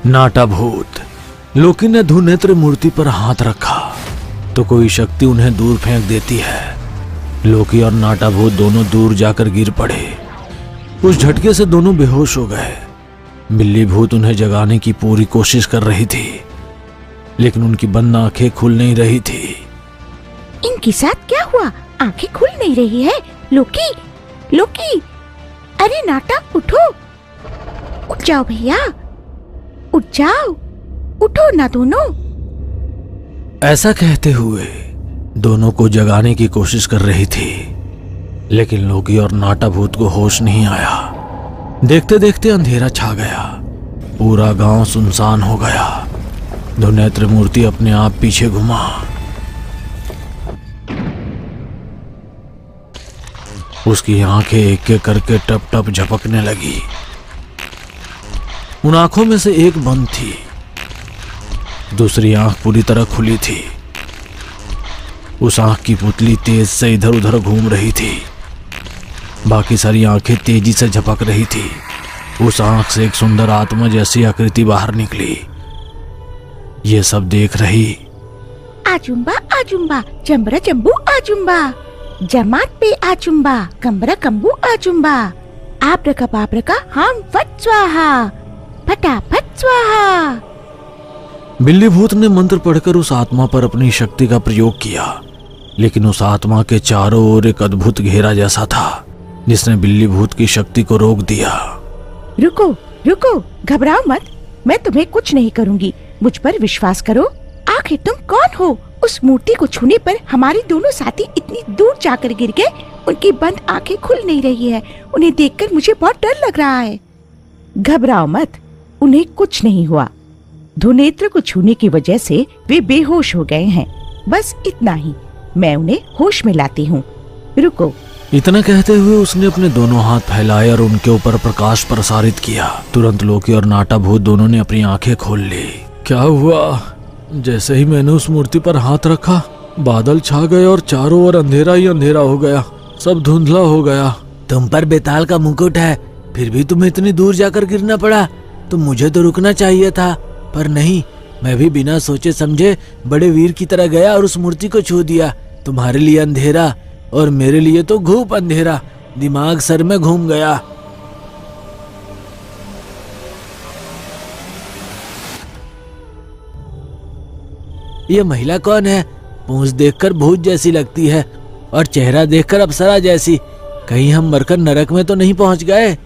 नाटा भूत। लोकी ने धुनेत्र मूर्ति पर हाथ रखा तो कोई शक्ति उन्हें दूर फेंक देती है। लोकी और नाटा भूत दोनों दूर जाकर गिर पड़े। उस झटके से दोनों बेहोश हो गए। बिल्ली भूत उन्हें जगाने की पूरी कोशिश कर रही थी, लेकिन उनकी बंद आंखें खुल नहीं रही थी। इनके साथ क्या हुआ? आंखें खुल नहीं रही है। लोकी, लोकी, अरे नाटा उठो, उठ जाओ भैया, उठ जाओ, उठो ना दोनों। ऐसा कहते हुए दोनों को जगाने की कोशिश कर रही थी, लेकिन लोकी और नाटा भूत को होश नहीं आया। देखते देखते अंधेरा छा गया। पूरा गांव सुनसान हो गया। धुनेत्र मूर्ति अपने आप पीछे घुमा। उसकी आंखें एक एक करके टप टप झपकने लगी। उन आंखों में से एक बंद थी, दूसरी आंख पूरी तरह खुली थी। उस आंख की पुतली तेज से इधर उधर घूम रही थी। बाकी सारी आंखें तेजी से झपक रही थी। उस आंख से एक सुंदर आत्मा जैसी आकृति बाहर निकली। ये सब देख रही। आजुम्बा आजुम्बा, जम्बरा जम्बू आजुम्बा, जमात पे आजुम्बा, कम्बरा कम्बू आजुम्बा, आब्रका बाब्रका हम फट स्वाहा, फटाफट स्वाहा। बिल्ली भूत ने मंत्र पढ़कर उस आत्मा पर अपनी शक्ति का प्रयोग किया, लेकिन उस आत्मा के चारों ओर एक अद्भुत घेरा जैसा था, जिसने बिल्ली भूत की शक्ति को रोक दिया। रुको रुको, घबराओ मत, मैं तुम्हें कुछ नहीं करूंगी, मुझ पर विश्वास करो। आखिर तुम कौन हो? उस मूर्ति को छूने पर हमारे दोनों साथी इतनी दूर जाकर गिर गए। उनकी बंद आंखें खुल नहीं रही है। उन्हें देखकर मुझे बहुत डर लग रहा है। घबराओ मत, उन्हें कुछ नहीं हुआ। धुनेत्र को छूने की वजह से वे बेहोश हो गए हैं, बस इतना ही। मैं उन्हें होश में लाती हूँ, रुको। इतना कहते हुए उसने अपने दोनों हाथ फैलाए और उनके ऊपर प्रकाश प्रसारित किया। तुरंत लोकी और नाटा भूत दोनों ने अपनी आंखें खोल ली। क्या हुआ? जैसे ही मैंने उस मूर्ति पर हाथ रखा, बादल छा गए और चारों ओर अंधेरा ही अंधेरा हो गया। सब धुंधला हो गया। तुम पर बेताल का मुकुट है, फिर भी तुम्हें इतनी दूर जाकर गिरना पड़ा। तो मुझे तो रुकना चाहिए था, पर नहीं, मैं भी बिना सोचे समझे बड़े वीर की तरह गया और उस मूर्ति को छू दिया। तुम्हारे लिए अंधेरा और मेरे लिए तो घूप अंधेरा। दिमाग सर में घूम गया। ये महिला कौन है? पूंछ देखकर भूत जैसी लगती है और चेहरा देखकर अप्सरा जैसी। कहीं हम मरकर नरक में तो नहीं पहुंच गए?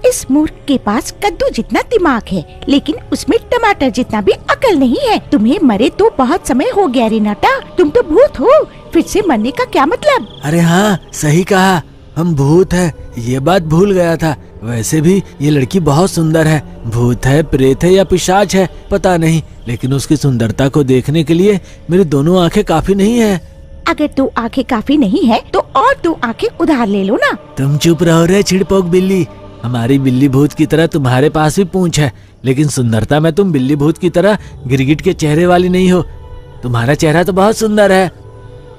इस मूर्ख के पास कद्दू जितना दिमाग है, लेकिन उसमें टमाटर जितना भी अकल नहीं है। तुम्हें मरे तो बहुत समय हो गया रे नाटा, तुम तो भूत हो, फिर से मरने का क्या मतलब? अरे हाँ, सही कहा, हम भूत हैं, ये बात भूल गया था। वैसे भी ये लड़की बहुत सुंदर है। भूत है, प्रेत है या पिशाच है पता नहीं, लेकिन उसकी सुंदरता को देखने के लिए मेरी दोनों आंखें काफी नहीं है। अगर 2 आंखें काफी नहीं है तो और 2 आंखें उधार ले लो ना। तुम चुप रहो रे छिड़पोक बिल्ली। हमारी बिल्ली भूत की तरह तुम्हारे पास भी पूंछ है, लेकिन सुंदरता में तुम बिल्ली भूत की तरह गिरगिट के चेहरे वाली नहीं हो। तुम्हारा चेहरा तो बहुत सुंदर है।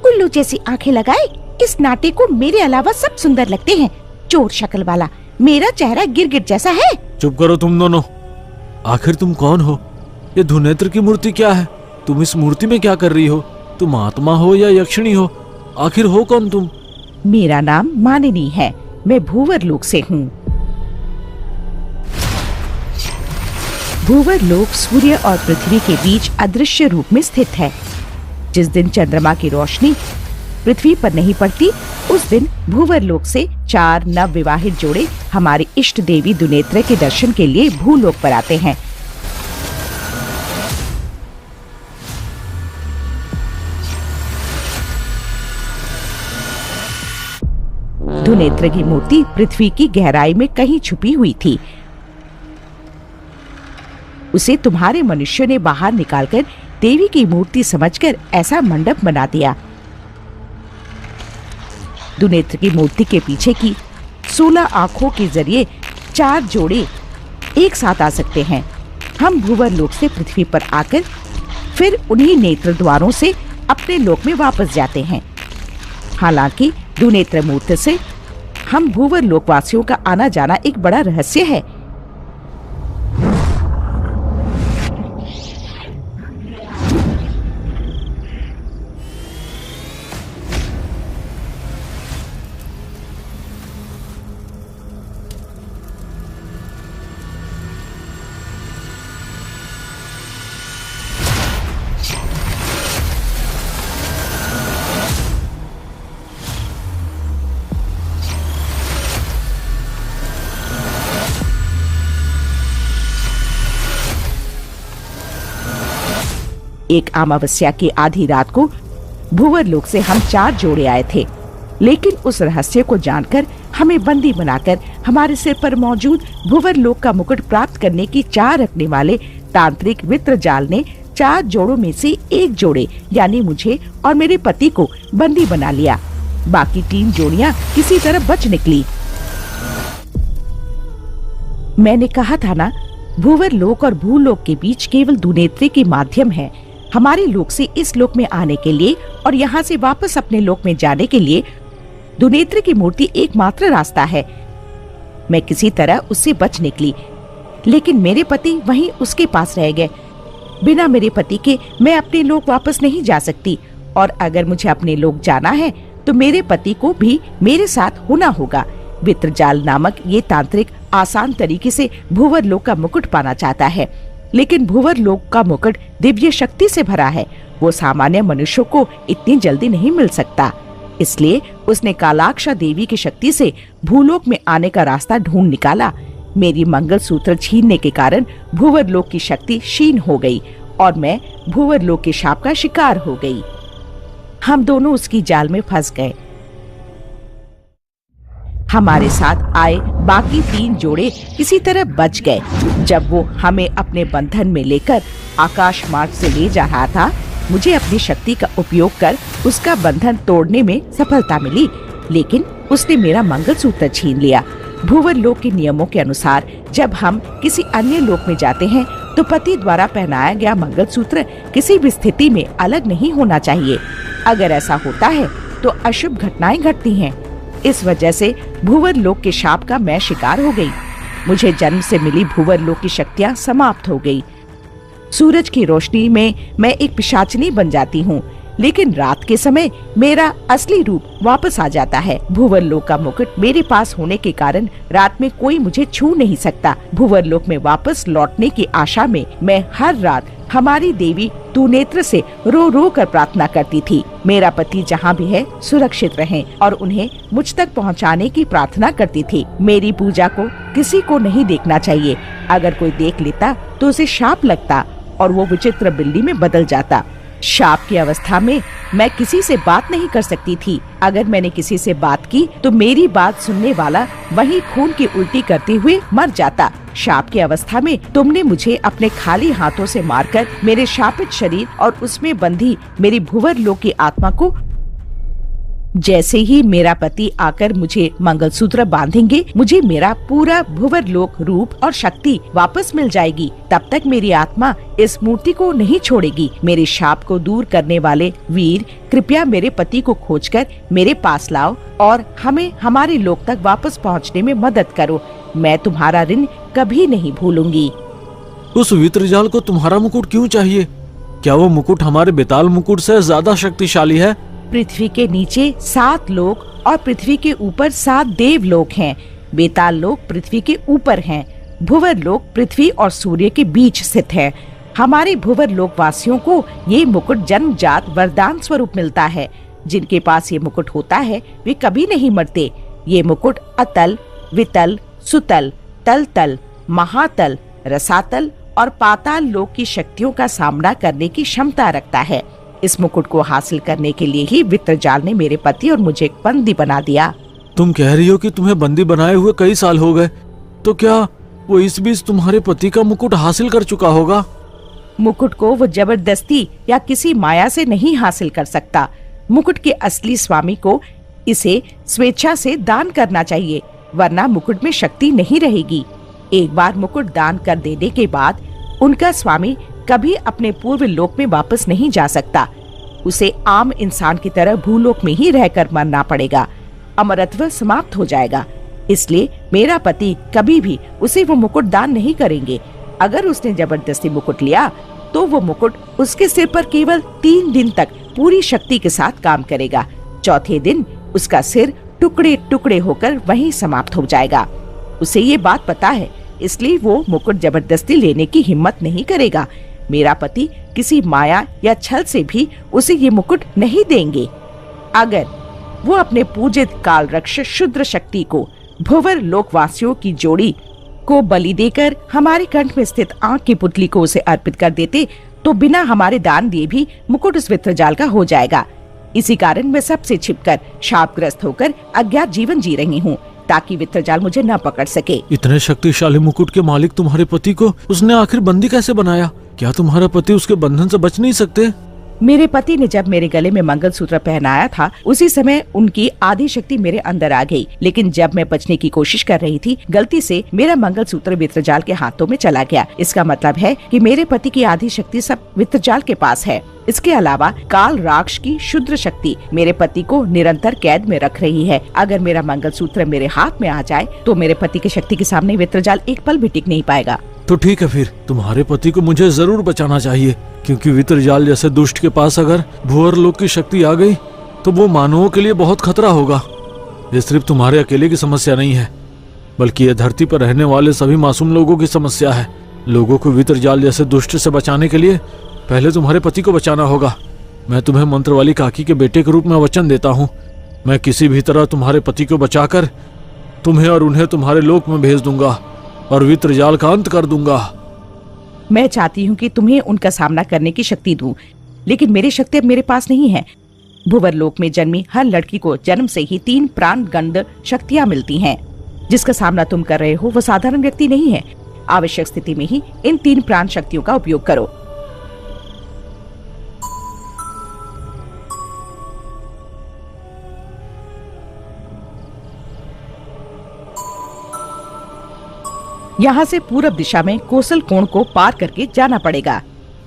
उल्लू जैसी आंखें लगाए इस नाटे को मेरे अलावा सब सुंदर लगते हैं। चोर शक्ल वाला, मेरा चेहरा गिरगिट जैसा है। चुप करो तुम दोनों। आखिर तुम कौन हो? ये धुनेत्र की मूर्ति क्या है? तुम इस मूर्ति में क्या कर रही हो? तुम आत्मा हो या यक्षिणी हो? आखिर हो कौन तुम? मेरा नाम मानिनी है, मैं भूवर लोक से हूँ। भूवर लोक सूर्य और पृथ्वी के बीच अदृश्य रूप में स्थित है। जिस दिन चंद्रमा की रोशनी पृथ्वी पर नहीं पड़ती, उस दिन भूवर लोक से 4 नव विवाहित जोड़े हमारी इष्ट देवी धुनेत्र के दर्शन के लिए भूलोक पर आते हैं। धुनेत्र की मूर्ति पृथ्वी की गहराई में कहीं छुपी हुई थी। उसे तुम्हारे मनुष्य ने बाहर निकालकर देवी की मूर्ति समझकर ऐसा मंडप बना दिया। धुनेत्र की मूर्ति के पीछे की 16 आंखों के जरिए 4 जोड़े एक साथ आ सकते हैं। हम भूवर लोक से पृथ्वी पर आकर फिर उन्हीं नेत्र द्वारों से अपने लोक में वापस जाते हैं। हालांकि धुनेत्र मूर्ति से हम भूवर लोकवासियों का आना जाना एक बड़ा रहस्य है। एक अमावस्या की आधी रात को भूवर लोक से हम 4 जोड़े आए थे, लेकिन उस रहस्य को जानकर हमें बंदी बनाकर हमारे सिर पर मौजूद भूवर लोक का मुकुट प्राप्त करने की चाह रखने वाले तांत्रिक वित्रजाल ने 4 जोड़ों में से एक जोड़े यानी मुझे और मेरे पति को बंदी बना लिया। बाकी 3 जोड़ियां किसी तरह बच निकली। मैंने कहा था ना, भूवर लोक और भूलोक के बीच केवल दुनेत्री के माध्यम है। हमारे लोक से इस लोक में आने के लिए और यहाँ से वापस अपने लोक में जाने के लिए दुनेत्र की मूर्ति एकमात्र रास्ता है। मैं किसी तरह उससे बच निकली, लेकिन मेरे पति वहीं उसके पास रह गए। बिना मेरे पति के मैं अपने लोक वापस नहीं जा सकती, और अगर मुझे अपने लोक जाना है तो मेरे पति को भी मेरे साथ होना होगा। वित्रजाल नामक ये तांत्रिक आसान तरीके से भूवर लोक का मुकुट पाना चाहता है, लेकिन भूवर लोक का मुकुट दिव्य शक्ति से भरा है। वो सामान्य मनुष्यों को इतनी जल्दी नहीं मिल सकता। इसलिए उसने कालाक्षा देवी की शक्ति से भूलोक में आने का रास्ता ढूंढ निकाला। मेरी मंगलसूत्र छीनने के कारण भूवर लोक की शक्ति क्षीण हो गई और मैं भूवर लोक के शाप का शिकार हो गई। हम दोनों उसकी जाल में फंस गए। हमारे साथ आए बाकी 3 जोड़े किसी तरह बच गए। जब वो हमें अपने बंधन में लेकर आकाश मार्ग से ले जा रहा था, मुझे अपनी शक्ति का उपयोग कर उसका बंधन तोड़ने में सफलता मिली, लेकिन उसने मेरा मंगलसूत्र छीन लिया। भूवर लोक के नियमों के अनुसार जब हम किसी अन्य लोक में जाते हैं तो पति द्वारा पहनाया गया मंगलसूत्र किसी भी स्थिति में अलग नहीं होना चाहिए। अगर ऐसा होता है तो अशुभ घटनाएं घटती हैं। इस वजह से भूवर लोक के शाप का मैं शिकार हो गई। मुझे जन्म से मिली भूवर लोक की शक्तियाँ समाप्त हो गई। सूरज की रोशनी में मैं एक पिशाचिनी बन जाती हूँ, लेकिन रात के समय मेरा असली रूप वापस आ जाता है। भूवर लोक का मुकुट मेरे पास होने के कारण रात में कोई मुझे छू नहीं सकता। भूवर लोक में वापस लौटने की आशा में मैं हर रात हमारी देवी दुनेत्र से रो रो कर प्रार्थना करती थी। मेरा पति जहाँ भी है सुरक्षित रहें और उन्हें मुझ तक पहुँचाने की प्रार्थना करती थी। मेरी पूजा को किसी को नहीं देखना चाहिए। अगर कोई देख लेता तो उसे शाप लगता और वो विचित्र बिल्ली में बदल जाता। शाप की अवस्था में मैं किसी से बात नहीं कर सकती थी। अगर मैंने किसी से बात की तो मेरी बात सुनने वाला वही खून की उल्टी करते हुए मर जाता। शाप की अवस्था में तुमने मुझे अपने खाली हाथों से मारकर मेरे शापित शरीर और उसमें बंधी मेरी भूवर लोक की आत्मा को, जैसे ही मेरा पति आकर मुझे मंगलसूत्र बांधेंगे, मुझे मेरा पूरा भूवर लोक रूप और शक्ति वापस मिल जाएगी। तब तक मेरी आत्मा इस मूर्ति को नहीं छोड़ेगी। मेरे शाप को दूर करने वाले वीर, कृपया मेरे पति को खोजकर मेरे पास लाओ और हमें हमारे लोक तक वापस पहुंचने में मदद करो। मैं तुम्हारा ऋण कभी नहीं भूलूंगी। उस वित्रजाल को तुम्हारा मुकुट क्यों चाहिए? क्या वो मुकुट हमारे बेताल मुकुट से ज्यादा शक्तिशाली है? पृथ्वी के नीचे 7 लोक और पृथ्वी के ऊपर 7 देव लोक हैं। बेताल लोक पृथ्वी के ऊपर हैं। भूवर लोक पृथ्वी और सूर्य के बीच स्थित है। हमारे भूवर लोक वासियों को ये मुकुट जन्मजात वरदान स्वरूप मिलता है। जिनके पास ये मुकुट होता है वे कभी नहीं मरते। ये मुकुट अतल, वितल, सुतल, तल तल, महातल, रसातल और पाताल लोक की शक्तियों का सामना करने की क्षमता रखता है। इस मुकुट को हासिल करने के लिए ही वित्रजाल ने मेरे पति और मुझे बंदी बना दिया। तुम कह रही हो कि तुम्हें बंदी बनाए हुए कई साल हो गए, तो क्या वो इस बीच तुम्हारे पति का मुकुट हासिल कर चुका होगा? मुकुट को वो जबरदस्ती या किसी माया से नहीं हासिल कर सकता। मुकुट के असली स्वामी को इसे स्वेच्छा से दान करना चाहिए, वरना मुकुट में शक्ति नहीं रहेगी। एक बार मुकुट दान कर देने के बाद उनका स्वामी कभी अपने पूर्व लोक में वापस नहीं जा सकता। उसे आम इंसान की तरह भूलोक में ही रहकर मरना पड़ेगा। अमरत्व समाप्त हो जाएगा। इसलिए मेरा पति कभी भी उसे वो मुकुट दान नहीं करेंगे। अगर उसने जबरदस्ती मुकुट लिया तो वो मुकुट उसके सिर पर केवल 3 दिन तक पूरी शक्ति के साथ काम करेगा। चौथे दिन उसका सिर टुकड़े टुकड़े होकर वहीं समाप्त हो जाएगा। उसे ये बात पता है, इसलिए वो मुकुट जबरदस्ती लेने की हिम्मत नहीं करेगा। मेरा पति किसी माया या छल से भी उसे ये मुकुट नहीं देंगे। अगर वो अपने पूजित कालरक्ष शुद्र शक्ति को भूवर लोकवासियों की जोड़ी को बलि देकर हमारे कंठ में स्थित आंख की पुतली को उसे अर्पित कर देते तो बिना हमारे दान दिए भी मुकुट उस वित्रजाल का हो जाएगा। इसी कारण मैं सबसे छिपकर शापग्रस्त होकर अज्ञात जीवन जी रही हूँ, ताकि वित्रजाल मुझे न पकड़ सके। इतने शक्तिशाली मुकुट के मालिक तुम्हारे पति को उसने आखिर बंदी कैसे बनाया? क्या तुम्हारा पति उसके बंधन से बच नहीं सकते? मेरे पति ने जब मेरे गले में मंगलसूत्र पहनाया था, उसी समय उनकी आदि शक्ति मेरे अंदर आ गई। लेकिन जब मैं बचने की कोशिश कर रही थी, गलती से मेरा मंगलसूत्र वित्रजाल के हाथों में चला गया। इसका मतलब है कि मेरे पति की आदि शक्ति सब वित्रजाल के पास है। इसके अलावा काल राक्ष की शुद्र शक्ति मेरे पति को निरंतर कैद में रख रही है। अगर मेरा मंगलसूत्र मेरे हाथ में आ जाए तो मेरे पति की शक्ति के सामने वित्रजाल एक पल भी टिक नहीं पाएगा। तो ठीक है, फिर तुम्हारे पति को मुझे जरूर बचाना चाहिए, क्योंकि वित्रजाल जैसे दुष्ट के पास अगर भूअर लोक की शक्ति आ गई तो वो मानवों के लिए बहुत खतरा होगा। ये सिर्फ तुम्हारे अकेले की समस्या नहीं है, बल्कि ये धरती पर रहने वाले सभी मासूम लोगों की समस्या है। लोगों को वित्रजाल जैसे दुष्ट से बचाने के लिए पहले तुम्हारे पति को बचाना होगा। मैं तुम्हें मंत्र वाली काकी के बेटे के रूप में वचन देता हूँ, मैं किसी भी तरह तुम्हारे पति को बचाकर तुम्हें और उन्हें तुम्हारे लोक में भेज दूंगा और वित्रजाल का अंत कर दूंगा। मैं चाहती हूँ कि तुम्हें उनका सामना करने की शक्ति दूं, लेकिन मेरी शक्ति अब मेरे पास नहीं है। भुवर लोक में जन्मी हर लड़की को जन्म से ही 3 प्राण गंध शक्तियाँ मिलती हैं। जिसका सामना तुम कर रहे हो वो साधारण व्यक्ति नहीं है। आवश्यक स्थिति में ही इन 3 प्राण शक्तियों का उपयोग करो। यहाँ से पूरब दिशा में कोसल कोण को पार करके जाना पड़ेगा।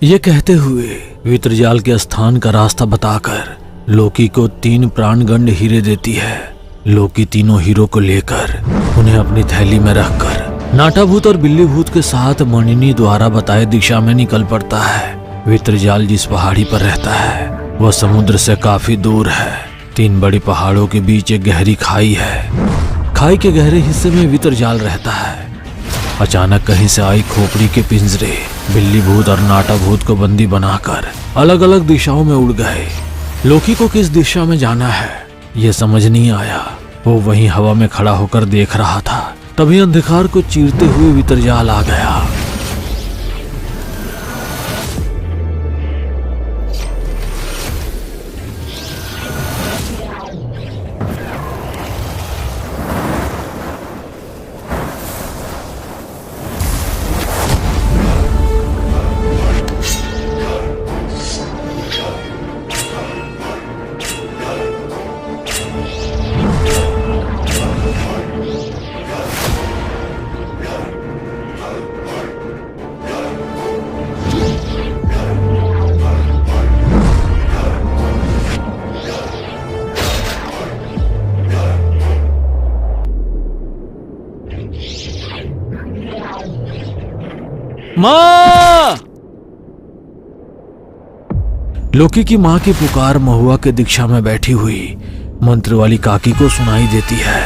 ये कहते हुए वित्रजाल के स्थान का रास्ता बताकर लोकी को 3 प्राणगंड हीरे देती है। लोकी तीनों हीरो को लेकर उन्हें अपनी थैली में रखकर नाटाभूत और बिल्लीभूत के साथ मणिनी द्वारा बताए दिशा में निकल पड़ता है। वित्रजाल जिस पहाड़ी पर रहता है वह समुद्र से काफी दूर है। 3 बड़ी पहाड़ों के बीच एक गहरी खाई है। खाई के गहरे हिस्से में वित्रजाल रहता है। अचानक कहीं से आई खोपड़ी के पिंजरे बिल्ली भूत और नाटा भूत को बंदी बनाकर अलग अलग दिशाओं में उड़ गए। लोकी को किस दिशा में जाना है ये समझ नहीं आया। वो वहीं हवा में खड़ा होकर देख रहा था, तभी अंधकार को चीरते हुए वित्रजाल आ गया। माँ! लोकी की माँ की पुकार महुआ के दीक्षा में बैठी हुई मंत्र वाली काकी को सुनाई देती है।